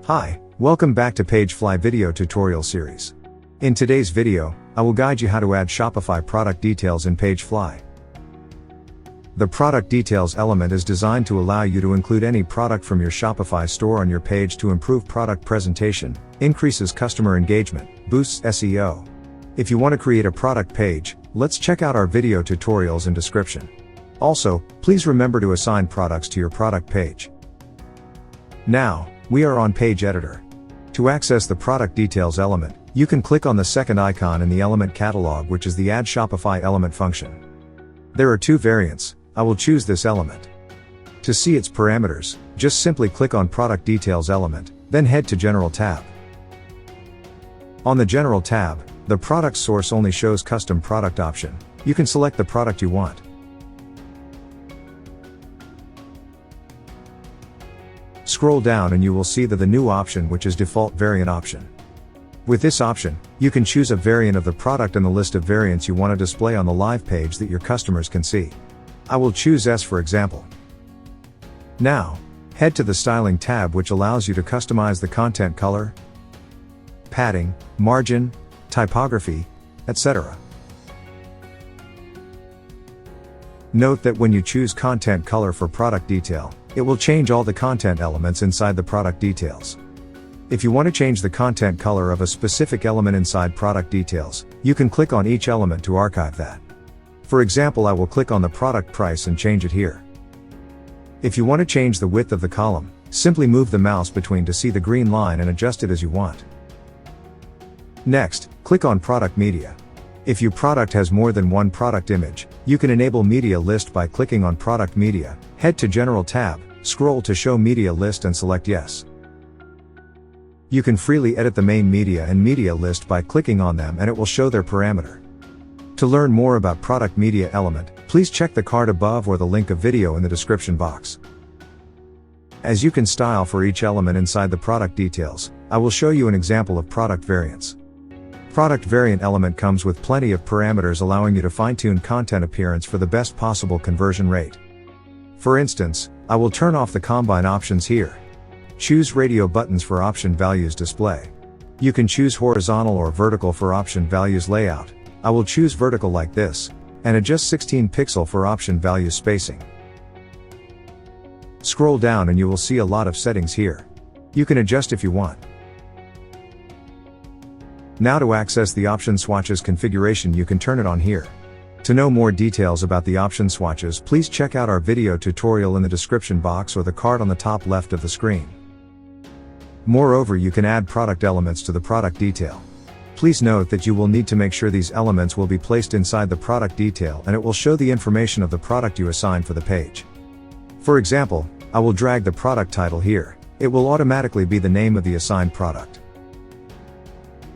Hi, welcome back to PageFly video tutorial series. In today's video, I will guide you how to add Shopify product details in PageFly. The product details element is designed to allow you to include any product from your Shopify store on your page to improve product presentation, increases customer engagement, boosts SEO. If you want to create a product page, let's check out our video tutorials in description. Also, please remember to assign products to your product page. Now, we are on Page Editor. To access the product details element, you can click on the second icon in the element catalog, which is the Add Shopify element function. There are two variants. I will choose this element. To see its parameters, just simply click on Product Details element, then head to General tab. On the General tab, the product source only shows Custom Product option. You can select the product you want. Scroll down and you will see the new option, which is Default Variant option. With this option, you can choose a variant of the product and the list of variants you want to display on the live page that your customers can see. I will choose S for example. Now, head to the Styling tab, which allows you to customize the content color, padding, margin, typography, etc. Note that when you choose content color for product detail, it will change all the content elements inside the product details. If you want to change the content color of a specific element inside product details, you can click on each element to archive that. For example, I will click on the product price and change it here. If you want to change the width of the column, simply move the mouse between to see the green line and adjust it as you want. Next, click on Product Media. If your product has more than one product image, you can enable Media List by clicking on Product Media, head to General tab, scroll to Show Media List and select Yes. You can freely edit the main media and media list by clicking on them and it will show their parameter. To learn more about Product Media element, please check the card above or the link of video in the description box. As you can style for each element inside the product details, I will show you an example of product variants. Product variant element comes with plenty of parameters allowing you to fine-tune content appearance for the best possible conversion rate. For instance, I will turn off the combine options here. Choose radio buttons for option values display. You can choose horizontal or vertical for option values layout. I will choose vertical like this, and adjust 16 pixel for option value spacing. Scroll down and you will see a lot of settings here. You can adjust if you want. Now to access the option swatches configuration, you can turn it on here. To know more details about the option swatches, please check out our video tutorial in the description box or the card on the top left of the screen. Moreover, you can add product elements to the product detail. Please note that you will need to make sure these elements will be placed inside the product detail and it will show the information of the product you assign for the page. For example, I will drag the product title here. It will automatically be the name of the assigned product.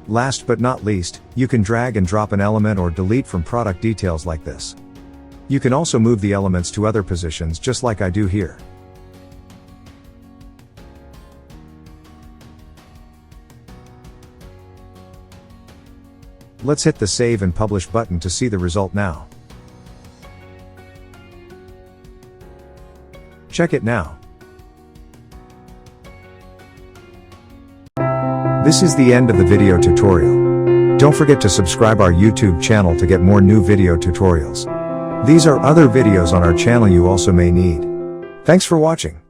Last but not least, you can drag and drop an element or delete from product details like this. You can also move the elements to other positions just like I do here. Let's hit the Save and Publish button to see the result now. Check it now. This is the end of the video tutorial. Don't forget to subscribe our YouTube channel to get more new video tutorials. These are other videos on our channel you also may need. Thanks for watching.